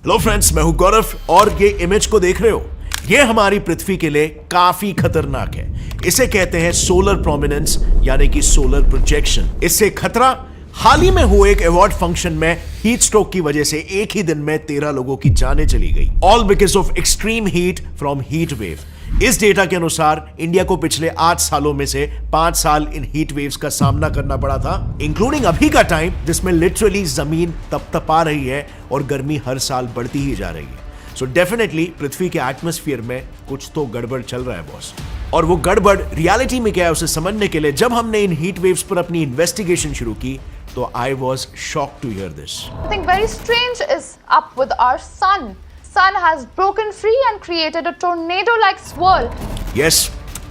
Hello friends, मैं हूं गौरव और ये इमेज को देख रहे हो, ये हमारी पृथ्वी के लिए काफी खतरनाक है। इसे कहते हैं सोलर प्रोमिनेंस यानी कि सोलर प्रोजेक्शन। इससे खतरा, हाल ही में हुए एक अवार्ड फंक्शन में हीट स्ट्रोक की वजह से एक ही दिन में 13 लोगों की जानें चली गई, all because of extreme heat from heat wave. इस डेटा के अनुसार इंडिया को पिछले 8 सालों में से 5 साल इन हीट वेव्स का सामना करना पड़ा था, इंक्लूडिंग अभी का टाइम जिसमें लिटरली जमीन तपतपा रही है और गर्मी हर साल बढ़ती ही जा रही है। सो डेफिनेटली पृथ्वी के एटमॉस्फेयर में कुछ तो गड़बड़ चल रहा है बॉस। और वो गड़बड़ रियलिटी में क्या है उसे समझने के लिए जब हमने इन हीट वेव्स पर अपनी इन्वेस्टिगेशन शुरू की तो I was shocked to hear this. I think very strange is up with our sun. Sun has broken free and created a tornado-like swirl. Yes,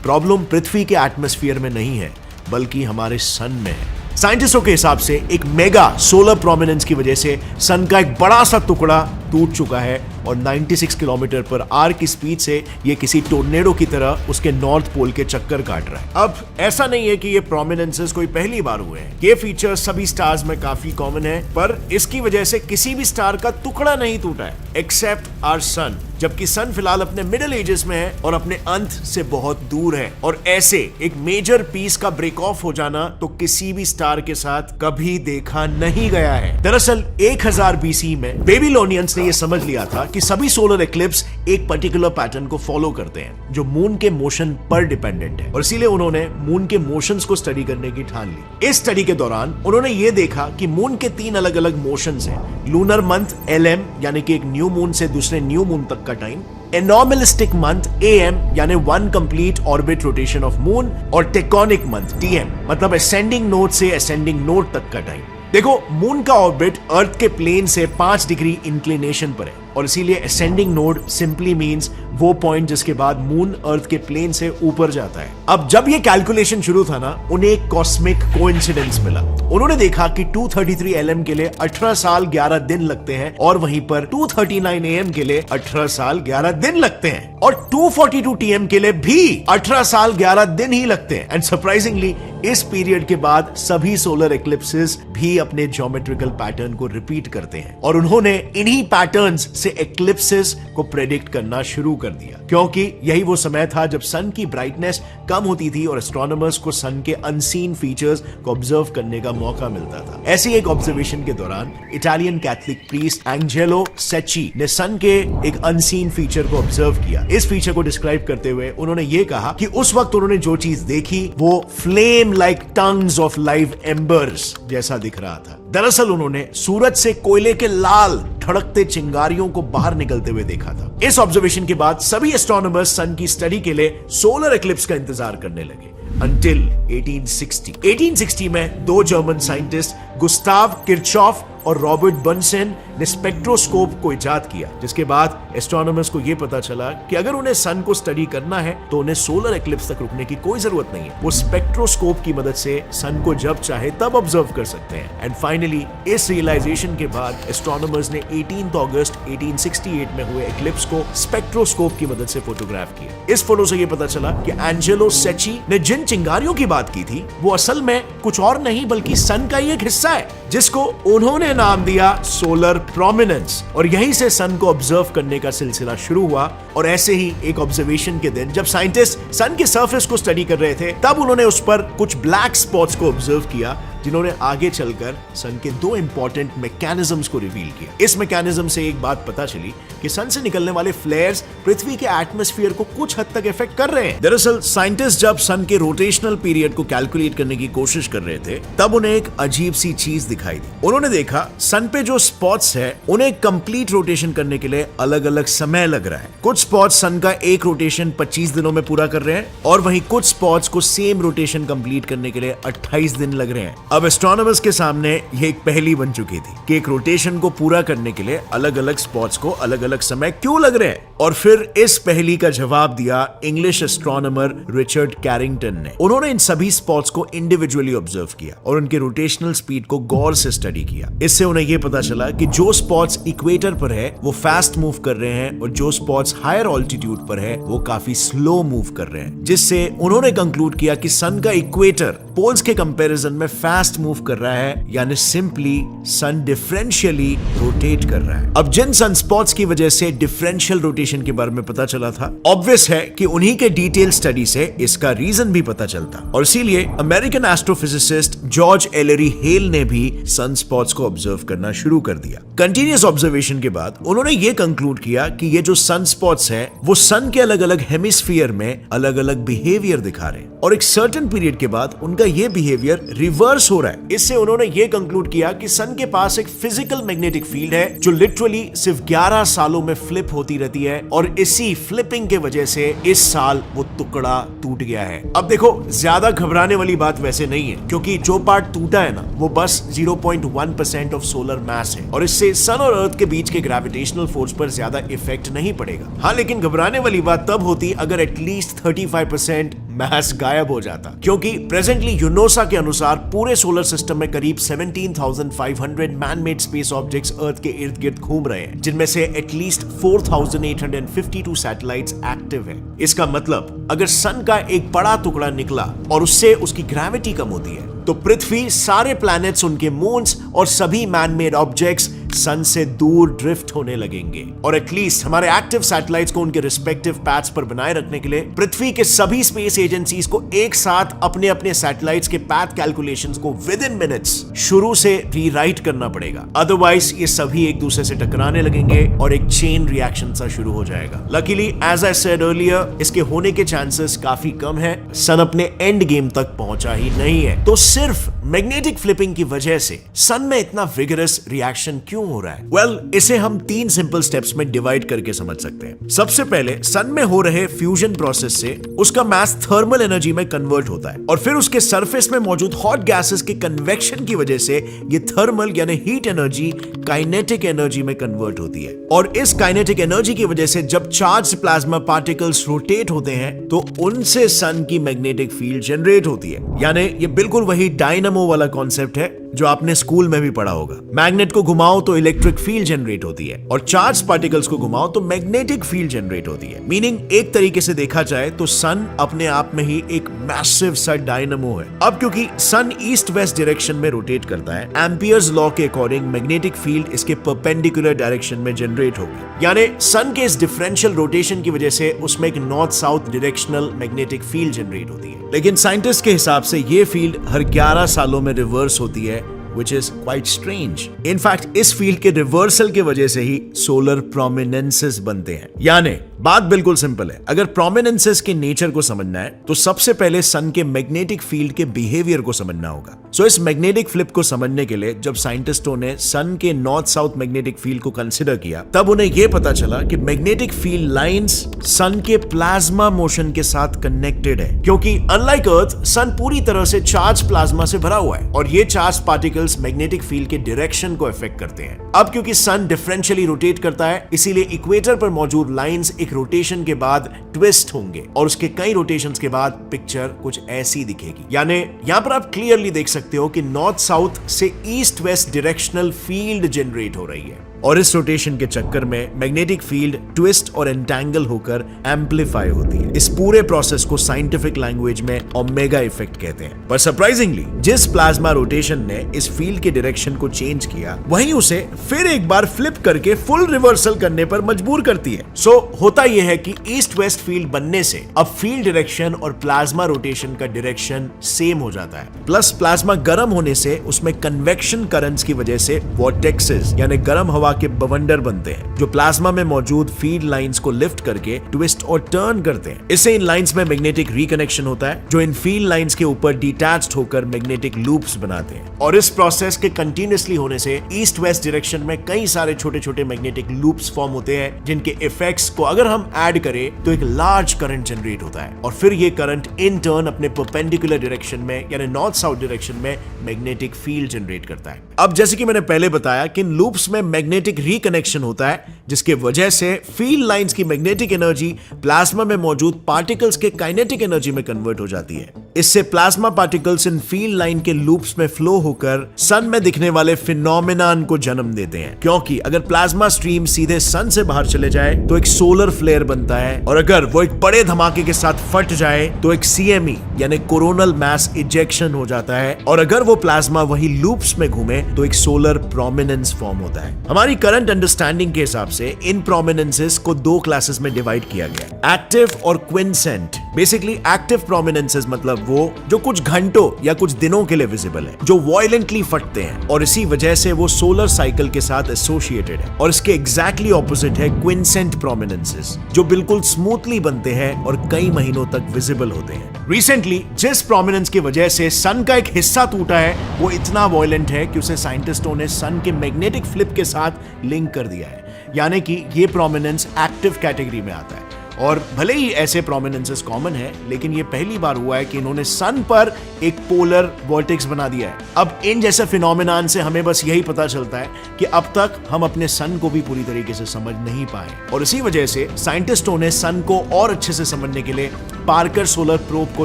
problem पृथ्वी के एटमॉस्फेयर में नहीं है बल्कि हमारे सन में है। साइंटिस्टों के हिसाब से एक मेगा सोलर प्रोमिनेंस की वजह से सन का एक बड़ा सा टुकड़ा टूट चुका है और 96 किलोमीटर पर आवर की स्पीड से ये किसी टोर्नेडो की तरह उसके नॉर्थ पोल के चक्कर काट रहा है। अब ऐसा नहीं है कि ये प्रोमिनेंसेस कोई पहली बार हुए हैं, ये फीचर सभी स्टार्स में काफी कॉमन है, पर इसकी वजह से किसी भी स्टार का टुकड़ा नहीं टूटा है एक्सेप्ट आवर सन। जबकि सन फिलहाल अपने मिडिल एजेस में है और अपने अंत से बहुत दूर है, और ऐसे एक मेजर पीस का ब्रेक ऑफ हो जाना तो किसी भी स्टार के साथ कभी देखा नहीं गया है। दरअसल 1000 BC में बेबीलोनियंस ने ये समझ लिया था कि सभी सोलर एक्लिप्स एक पर्टिकुलर पैटर्न को फॉलो करते हैं जो मून के मोशन पर डिपेंडेंट है, और इसीलिए उन्होंने मून के मोशंस को स्टडी करने की ठान ली। इस स्टडी के दौरान उन्होंने ये देखा कि मून के 3 अलग अलग मोशंस हैं। लूनर मंथ LM यानी कि एक न्यू मून से दूसरे न्यू मून तक का टाइम, एनॉर्मलिस्टिक मंथ AM यानी 1 complete orbit rotation of moon, और टेक्टोनिक मंथ TM मतलब असेंडिंग नोड से असेंडिंग नोड तक का टाइम। देखो, मून का ऑर्बिट अर्थ के प्लेन से 5 डिग्री इंक्लिनेशन पर है, और इसीलिए असेंडिंग नोड सिंपली मींस वो पॉइंट जिसके बाद मून अर्थ के प्लेन से ऊपर जाता है। अब जब ये कैलकुलेशन शुरू था ना, उन्हें एक कॉस्मिक कोइंसिडेंस मिला। उन्होंने देखा कि 233 LM के लिए 18 साल 11 दिन लगते हैं, और वहीं पर 239 AM के लिए 18 साल 11 दिन लगते हैं, और 242 TM के लिए भी 18 साल 11 दिन ही लगते हैं। एंड सरप्राइजिंगली इस पीरियड के बाद सभी सोलर एक्लिप्सेस भी अपने ज्योमेट्रिकल पैटर्न को रिपीट करते हैं, और उन्होंने इन्हीं पैटर्न्स से एक्लिप्सेस को प्रेडिक्ट करना शुरू कर दिया, क्योंकि यही वो समय था जब सन की ब्राइटनेस कम होती थी और एस्ट्रोनॉमर्स को सन के अनसीन फीचर्स को ऑब्जर्व करने का मौका मिलता था। ऐसी एक ऑब्जर्वेशन के दौरान इटालियन कैथलिक प्रीस्ट एंजेलो सेची ने सन के एक अनसीन फीचर को ऑब्जर्व किया। इस फीचर को डिस्क्राइब करते हुए उन्होंने ये कहा कि उस वक्त उन्होंने जो चीज देखी वो flame like tongues of live एम्बर्स जैसा दिख रहा था। दरअसल उन्होंने सूरज से कोयले के लाल ठड़कते चिंगारियों को बाहर निकलते हुए देखा था। इस ऑब्जर्वेशन के बाद सभी एस्ट्रोनॉमर्स सन की स्टडी के लिए सोलर एक्लिप्स का इंतजार करने लगे until 1860। 1860 में 2 जर्मन साइंटिस्ट गुस्ताव किरचॉफ और रॉबर्ट बर्नसेन ने स्पेक्ट्रोस्कोप को इजाद किया, जिसके बाद एस्ट्रोनॉमर्स को यह पता चला कि अगर उन्हें सन को स्टडी करना है तो उन्हें सोलर एक्लिप्स तक रुकने की कोई जरूरत नहीं है। वो स्पेक्ट्रोस्कोप की मदद से सन को जब चाहे तब ऑब्जर्व कर सकते हैं। एंड फाइनली इस रियलाइजेशन के बाद एस्ट्रोनॉमर्स ने 18 अगस्त 1868 में हुए एक्लिप्स को स्पेक्ट्रोस्कोप की मदद से फोटोग्राफ किया। इस फोटो से यह पता चला कि एंजेलो सेची ने जिन चिंगारियों की बात की थी वो असल में कुछ और नहीं बल्कि सन का ही एक हिस्सा है, जिसको उन्होंने नाम दिया सोलर प्रोमिनेंस, और यहीं से सन को ऑब्जर्व करने का सिलसिला शुरू हुआ। और ऐसे ही एक ऑब्जर्वेशन के दिन जब साइंटिस्ट सन के सरफेस को स्टडी कर रहे थे तब उन्होंने उस पर कुछ ब्लैक स्पॉट्स को ऑब्जर्व किया, जिन्होंने आगे चलकर सन के 2 इंपॉर्टेंट मैकेनिज्म्स को रिवील किया। इस मैकेनिज्म से एक बात पता चली कि सन से निकलने वाले फ्लेयर्स पृथ्वी के एटमॉस्फेयर को कुछ हद तक इफेक्ट कर रहे हैं। दरअसल साइंटिस्ट जब सन के रोटेशनल पीरियड को कैलकुलेट करने की कोशिश कर रहे थे तब उन्हें एक अजीब सी चीज दिखाई दी। उन्होंने देखा सन पे जो स्पॉट्स है उन्हें कंप्लीट रोटेशन करने के लिए अलग अलग समय लग रहा है। कुछ स्पॉट्स सन का एक रोटेशन 25 दिनों में पूरा कर रहे हैं, और वहीं कुछ स्पॉट्स को सेम रोटेशन कंप्लीट करने के लिए 28 दिन लग रहे हैं। अब एस्ट्रोनॉमर्स के सामने ये एक पहेली बन चुकी थी कि एक रोटेशन को पूरा करने के लिए अलग अलग स्पॉट्स को अलग अलग समय क्यों लग रहे हैं। और फिर इस पहेली का जवाब दिया इंग्लिश एस्ट्रोनॉमर रिचर्ड कैरिंगटन ने। उन्होंने इन सभी स्पॉट्स को इंडिविजुअली ऑब्जर्व किया और उनके रोटेशनल स्पीड को गौर से स्टडी किया। इससे उन्हें यह पता चला कि जो स्पॉट्स इक्वेटर पर है वो फास्ट मूव कर रहे हैं और जो स्पॉट्स हायर ऑल्टीट्यूड पर है वो काफी स्लो मूव कर रहे हैं, जिससे उन्होंने कंक्लूड किया कि सन का इक्वेटर पोल्स के कंपैरिजन में फास्ट मूव कर रहा है, यानी सिंपली सन डिफरेंशियली रोटेट कर रहा है। अब जिन सन स्पॉट्स की वजह से डिफरेंशियल रोटेशन के बारे में पता चला था, ऑब्वियस है कि उन्हीं के डिटेल स्टडी से इसका रीजन भी पता चलता, और इसीलिए अमेरिकन एस्ट्रोफिजिसिस्ट जॉर्ज एलरी हेल ने भी सन स्पॉट्स को ऑब्जर्व करना शुरू कर दिया। कंटिन्यूअस ऑब्जर्वेशन के बाद उन्होंने ये कंक्लूड किया कि ये जो सन स्पॉट्स है वो सन के अलग अलग हेमिस्फीयर में अलग अलग बिहेवियर दिखा रहे हैं, और एक सर्टेन पीरियड के बाद उनका ये बिहेवियर रिवर्स हो रहा है। इससे उन्होंने ये कंक्लूड किया कि सन के पास एक फिजिकल मैग्नेटिक फील्ड है जो लिटरली सिर्फ 11 सालों में फ्लिप होती रहती है, और इसी फ्लिपिंग के वजह से इस साल वो टुकड़ा टूट गया है। अब देखो, ज्यादा घबराने वाली बात वैसे नहीं है, क्योंकि जो पार्ट टूटा है ना वो बस 0.1% ऑफ सोलर मास है, और इससे सन और अर्थ के बीच के ग्रेविटेशनल फोर्स पर ज्यादा इफेक्ट नहीं पड़ेगा। हाँ, लेकिन घबराने वाली बात तब होती अगर एटलीस्ट 35% मास गायब हो जाता, क्योंकि प्रेजेंटली यूनोसा के अनुसार पूरे सोलर सिस्टम में करीब 17,500 मैन मेड स्पेस ऑब्जेक्ट्स अर्थ के इर्द गिर्द घूम रहे हैं, जिनमें से एटलीस्ट 4,852 सैटेलाइट्स एक्टिव है। इसका मतलब अगर सन का एक बड़ा टुकड़ा निकला और उससे उसकी ग्रेविटी कम होती है, तो पृथ्वी, सारे प्लैनेट्स, उनके मून्स और सभी मैन मेड ऑब्जेक्ट्स सन से दूर ड्रिफ्ट होने लगेंगे, और एटलीस्ट हमारे एक्टिव सैटेलाइट्स को उनके रिस्पेक्टिव पैथ्स पर बनाए रखने के लिए पृथ्वी के सभी स्पेस एजेंसीज को एक साथ अपने अपने सैटेलाइट्स के पैथ कैलकुलेशंस को विद इन मिनट्स शुरू से रीराइट करना पड़ेगा। अदरवाइज ये सभी एक दूसरे से टकराने लगेंगे और एक चेन रिएक्शन सा शुरू हो जाएगा। Luckily, as I said earlier, इसके होने के चांसेस काफी कम है। सन अपने एंड गेम तक पहुंचा ही नहीं है, तो सिर्फ मैग्नेटिक फ्लिपिंग की वजह से सन में इतना विगरस रिएक्शन क्यों हो रहा है? वेल, इसे हम 3 सिंपल स्टेप्स में डिवाइड करके समझ सकते हैं। सबसे पहले, सन में हो रहे फ्यूजन प्रोसेस से उसका मास थर्मल एनर्जी में कन्वर्ट होता है, और फिर उसके सरफेस में मौजूद हॉट गैसेस के कन्वेक्शन की वजह से ये थर्मल यानी हीट एनर्जी काइनेटिक एनर्जी में कन्वर्ट होती है, और इस काइनेटिक एनर्जी की वजह से जब चार्ज प्लाज्मा पार्टिकल्स रोटेट होते हैं तो उनसे सन की मैग्नेटिक फील्ड जनरेट होती है। यानी ये बिल्कुल वही डायनामो वाला कॉन्सेप्ट है जो आपने स्कूल में भी पढ़ा होगा। मैग्नेट को घुमाओ तो इलेक्ट्रिक फील्ड जनरेट होती है, और चार्ज पार्टिकल्स को घुमाओ तो मैग्नेटिक फील्ड जनरेट होती है। मीनिंग, एक तरीके से देखा जाए तो सन अपने आप में ही एक मैसिव सा डायनामो है। अब क्योंकि सन ईस्ट वेस्ट डायरेक्शन में रोटेट करता है, एम्पियर्स लॉ के अकॉर्डिंग मैग्नेटिक फील्ड इसके परपेंडिकुलर डायरेक्शन में जनरेट होगी। यानी सन के इस डिफरेंशियल रोटेशन की वजह से उसमें एक north south directional magnetic field generate होती है। लेकिन साइंटिस्ट के हिसाब से ये फील्ड हर 11 सालों में रिवर्स होती है, which is quite strange. In fact, इस फील्ड के रिवर्सल के वजह से ही सोलर प्रोमिनेंसेस बनते हैं। यानी बात बिल्कुल सिंपल है, अगर प्रोमिनेंसेस के नेचर को समझना है तो सबसे पहले सन के मैग्नेटिक फील्ड के बिहेवियर को समझना होगा। सो इस मैग्नेटिक फ्लिप को समझने के लिए जब साइंटिस्टों ने सन के नॉर्थ साउथ मैग्नेटिक फील्ड को कंसिडर किया, तब उन्हें यह पता चला कि मैग्नेटिक फील्ड लाइंस सन के प्लाज्मा मोशन के साथ कनेक्टेड है, क्योंकि अनलाइक अर्थ, सन पूरी तरह से चार्ज प्लाज्मा से भरा हुआ है, और ये चार्ज पार्टिकल्स मैग्नेटिक फील्ड के डायरेक्शन को इफेक्ट करते हैं। अब क्योंकि सन डिफरेंशियली रोटेट करता है, इसीलिए इक्वेटर पर मौजूद लाइंस एक रोटेशन के बाद ट्विस्ट होंगे, और उसके कई रोटेशंस के बाद पिक्चर कुछ ऐसी दिखेगी। यानी यहां पर आप क्लियरली देख सकते हो कि नॉर्थ साउथ से east west directional field generate हो रही है, और इस रोटेशन के चक्कर में मैग्नेटिक फील्ड ट्विस्ट और एंटेंगल होकर एम्पलीफाई होती है। इस पूरे प्रोसेस को साइंटिफिक लैंग्वेज में ओमेगा इफेक्ट कहते हैं। पर सरप्राइजिंगली, जिस प्लाज्मा रोटेशन ने इस फील्ड के डायरेक्शन को चेंज किया, वहीं उसे फिर एक बार फ्लिप करके फुल रिवर्सल करने पर मजबूर करती है। सो होता यह है कि ईस्ट वेस्ट फील्ड बनने से अब फील्ड डायरेक्शन और प्लाज्मा रोटेशन का डायरेक्शन सेम हो जाता है। प्लस प्लाज्मा गर्म होने से उसमें कन्वेक्शन करंट्स की वजह से वॉर्टेक्सेस यानी गर्म हवा के बवंडर बनते हैं, जो प्लाज्मा में मौजूद फील्ड लाइंस को लिफ्ट करके ट्विस्ट और टर्न करते हैं। इससे इन लाइंस में मैग्नेटिक रिकनेक्शन होता है, जो इन फील्ड लाइंस के ऊपर डिटैच्ड होकर मैग्नेटिक लूप्स बनाते हैं, और इस प्रोसेस के कंटिन्यूअसली होने से ईस्ट वेस्ट डायरेक्शन में कई सारे छोटे छोटे मैग्नेटिक लूप्स फॉर्म होते हैं, जिनके इफेक्ट्स को अगर हम ऐड करें तो एक लार्ज करंट जनरेट होता है, और फिर ये करंट इन टर्न अपने परपेंडिकुलर डायरेक्शन में यानी नॉर्थ साउथ डायरेक्शन में मैग्नेटिक फील्ड जनरेट करता है। अब जैसे कि मैंने पहले बताया कि इन लूप्स में मैग्नेटिक रिकनेक्शन होता है, जिसके वजह से फील्ड लाइंस की मैग्नेटिक एनर्जी प्लाज्मा में मौजूद पार्टिकल्स के काइनेटिक एनर्जी में कन्वर्ट हो जाती है। इससे plasma particles in field line के लूप्स में फ्लो होकर सन में दिखने वाले फिनोमेनन को जन्म देते हैं। क्योंकि अगर प्लाज्मा स्ट्रीम सीधे सन से बाहर चले जाए तो एक सोलर फ्लेयर बनता है, और अगर वो एक बड़े धमाके के साथ फट जाए तो एक CME यानी कोरोनल मास इजेक्शन हो जाता है, और अगर वो प्लाज्मा वही लूप्स में घूमे तो एक सोलर प्रोमिनेंस फॉर्म होता है। हमारी करंट अंडरस्टैंडिंग के हिसाब से इन प्रोमिनेंसेस को दो क्लासेस में डिवाइड किया गया, एक्टिव और क्विंसेंट। बेसिकली एक्टिव प्रोमिनेंसेस मतलब वो जो कुछ घंटों या कुछ दिनों के लिए विजिबल है, जो वायलेंटली फटते हैं और इसी वजह से वो सोलर साइकिल के साथ एसोसिएटेड है। और इसके एग्जैक्टली ऑपोजिट है क्विंसेंट प्रोमिनेंसेस, जो बिल्कुल स्मूथली बनते हैं और कई महीनों तक विजिबल होते हैं। रिसेंटली जिस प्रोमिनेंस की वजह से सन का एक हिस्सा टूटा है वो इतना वायलेंट है कि उसे साइंटिस्टों ने सन के मैग्नेटिक फ्लिप के साथ लिंक कर दिया है, यानी कि ये प्रोमिनेंस एक्टिव कैटेगरी में आता है। और भले ही ऐसे प्रोमिनेंसेस कॉमन है, लेकिन ये पहली बार हुआ है कि इन्होंने सन पर एक पोलर वॉर्टेक्स बना दिया है। अब इन जैसे फिनोमेनन से हमें बस यही पता चलता है कि अब तक हम अपने सन को भी पूरी तरीके से समझ नहीं पाए, और इसी वजह से साइंटिस्टों ने सन को और अच्छे से समझने के लिए पार्कर सोलर प्रोब को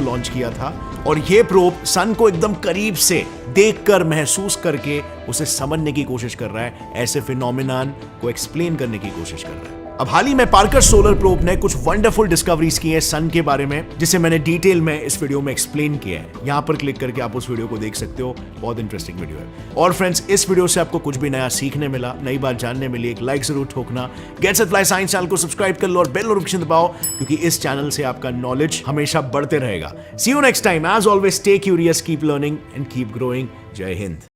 लॉन्च किया था। और ये प्रोब सन को एकदम करीब से देखकर महसूस करके उसे समझने की कोशिश कर रहा है, ऐसे फिनोमेनन को एक्सप्लेन करने की कोशिश कर रहा है। अब हाल ही में पार्कर सोलर प्रोब ने कुछ वंडरफुल डिस्कवरीज की है सन के बारे में, जिसे मैंने डिटेल में इस वीडियो में एक्सप्लेन किया है। यहां पर क्लिक करके आप उस वीडियो को देख सकते हो, बहुत इंटरेस्टिंग वीडियो है। और फ्रेंड्स, इस वीडियो से आपको कुछ भी नया सीखने मिला, नई बात जानने मिली, एक लाइक जरूर ठोकना। Get Set Fly Science channel को सब्सक्राइब कर लो और बेल नोटिफिकेशन दबाओ, क्योंकि इस चैनल से आपका नॉलेज हमेशा बढ़ते रहेगा। See you next time. As always stay curious, keep learning and keep growing. जय हिंद।